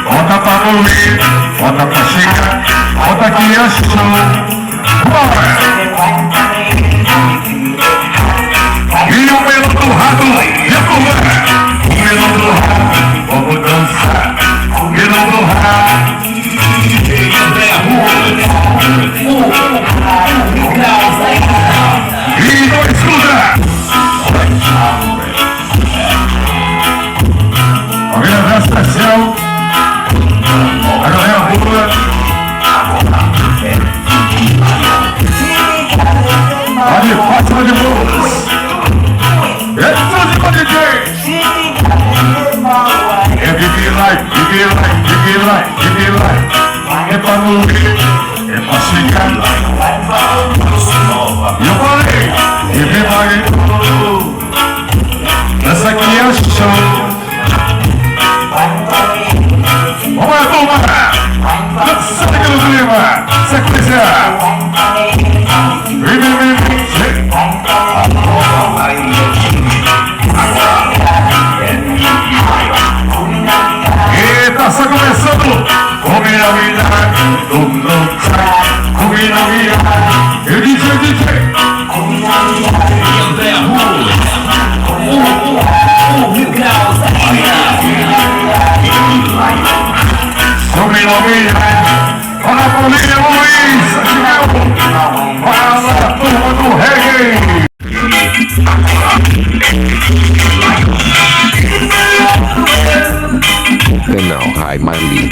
Bota pra morrer, bota pra chegar, bota aqui a chão. Bora! E o melão do rato, recuar. O melão do rato, vamos dançar. O melão do rato. E não escuta! Alguém abraça a céu. A galera boa. Ali, Fátima de Boas. É tudo com DJ. É Big Light, Big Light, Big Light, Big Light. É pra morrer, é pra chegar. E eu falei, e vem mais. Essa aqui é a chão. Vamos lá, turma! Dançando aqui no clima! Sequência! Vem! Eita, só começando! Combinabilidade do noite! Combinabilidade! E DJ! Combinabilidade! André Rua! Mil graus! Combinabilidade! Olha a família Luiz! Fala a turma do reggae! Canal Rai Marli.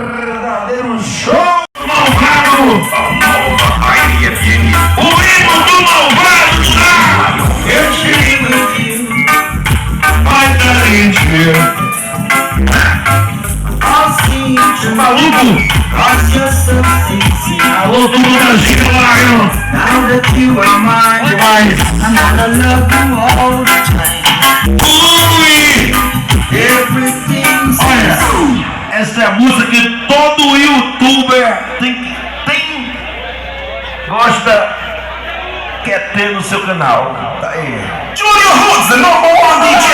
Verdadeiro show malvado! O hino do malvado está! Eu te vai dar gente! Maluco! Alô, todo mundo da Chile, demais! Ui! Olha, essa é a música que todo youtuber gosta quer ter no seu canal? Tá aí. Junior Roots, the number one DJ.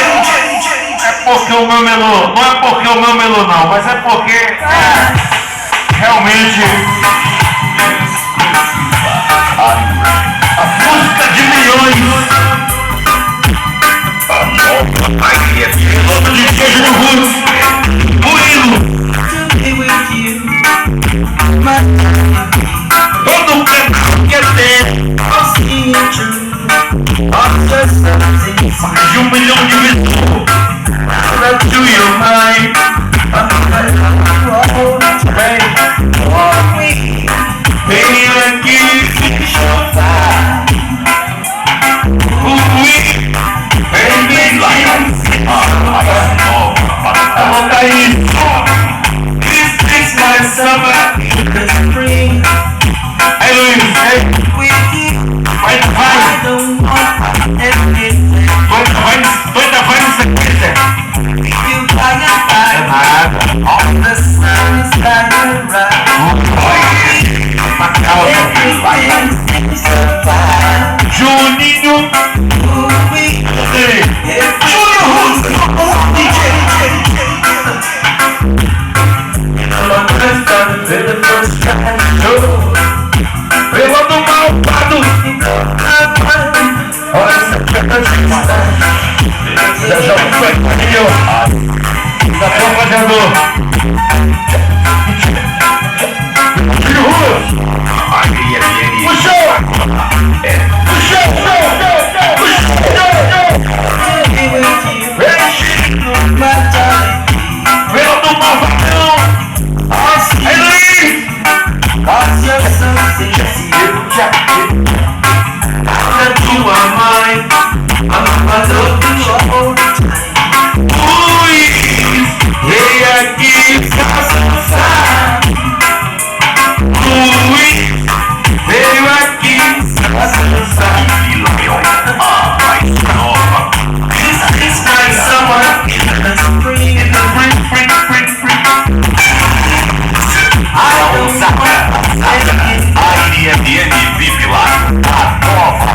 É porque o meu melô, não é porque o meu melô não, mas é porque realmente a música de milhões. Piloto de Junior Roots, Murilo. Todo mundo quer ter mais de 1 milhão de pessoas. Do your mind. Vem aqui. This is my summer. Hey Luis, hey. Vai no sequência. All the sun is shining bright. Juninho. Junior Roots, the number one DJ. Pelando malvado. Olha essa Já foi aqui, ó. Da propaganda. Puxou! Pelando malvadão. Irie! Vem aqui, Luiz, veio aqui, This is my summer in the spring. Irie vive lá, a nova.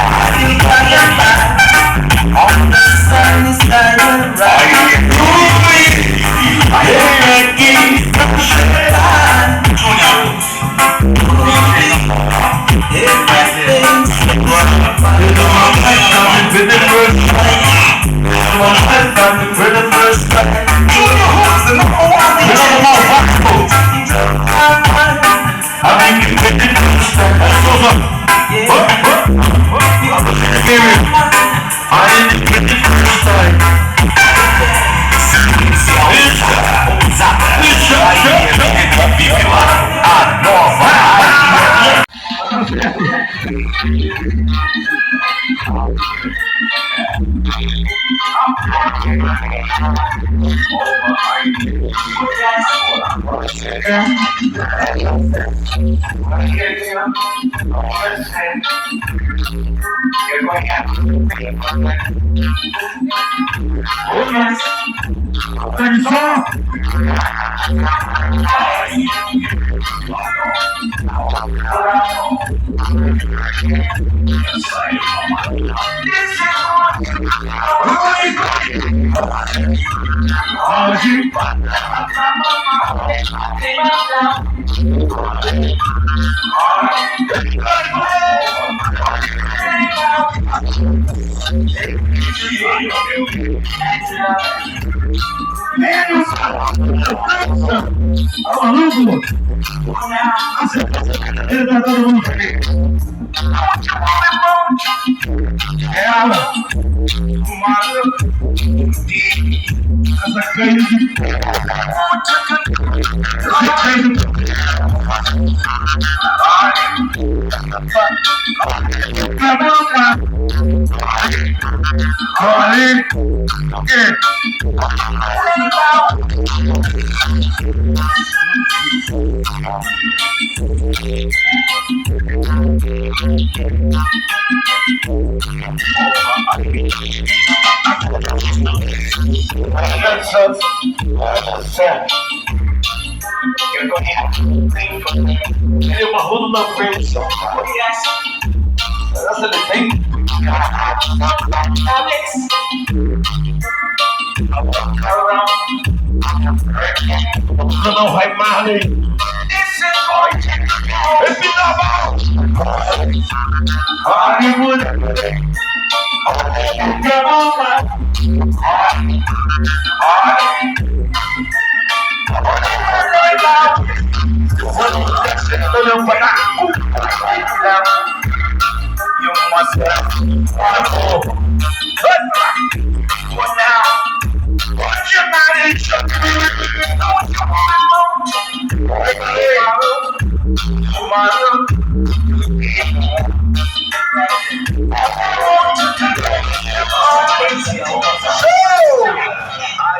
All the sun is shining bright. Vem aqui, Junior Roots, the number one DJ. Não vai Marley. Pindobal. Hollywood.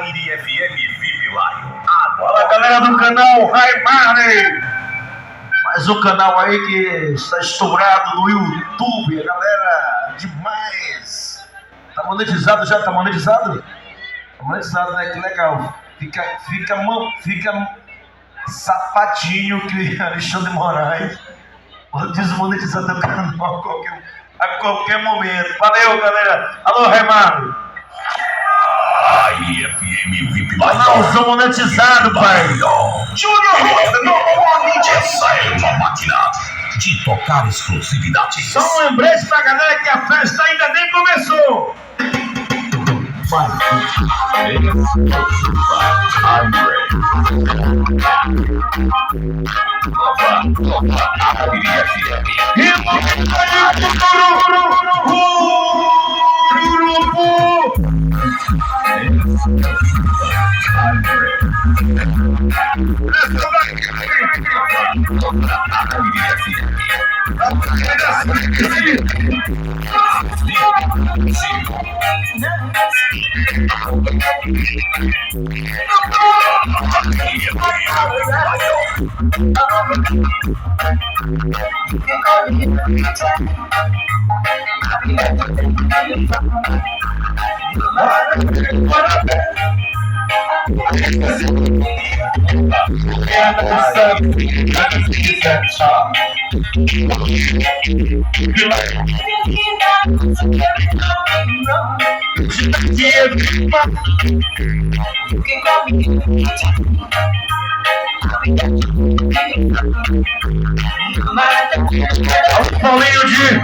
Irie FM VIP Live. Fala galera do canal Rai Marley. Mais um canal aí que está estourado no YouTube, galera, demais. Tá monetizado já? Tá monetizado? Tá monetizado, né? Que legal. Fica sapatinho que Alexandre Moraes pode desmonetizar teu canal a qualquer momento. Valeu, galera. Alô, Rai Marley. Irie FM VIP Live. Canalzão monetizado, pai. Essa é uma máquina de tocar exclusividade. Só um lembrete pra galera que a festa ainda nem começou. Paulinho de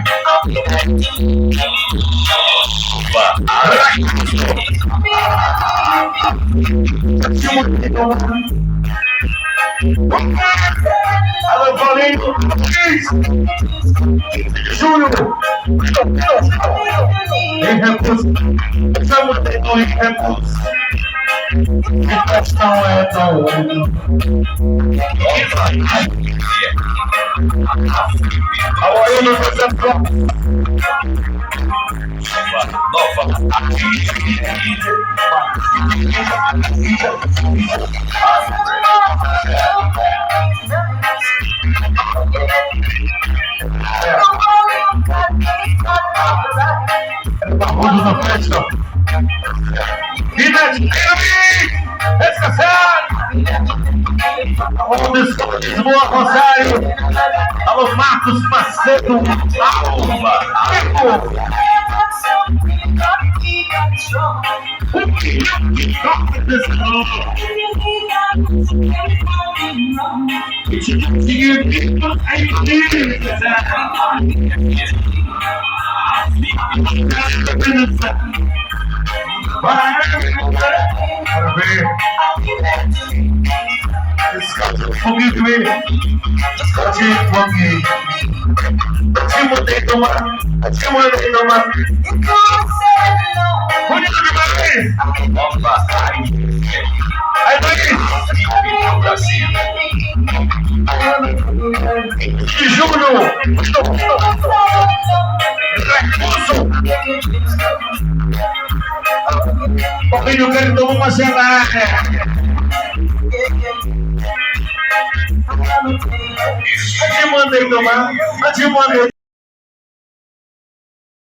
alô, Paulinho Júnior. Em recurso. Estamos tendo em recurso. Que questão é tão alô, eu não vou ser pronto. Barulho na festa. Alô, Lisboa, Rosário. Alô, Marcos Macedo. Eu quero tomar uma gelada. Eu te mandei tomar. Eu te mandei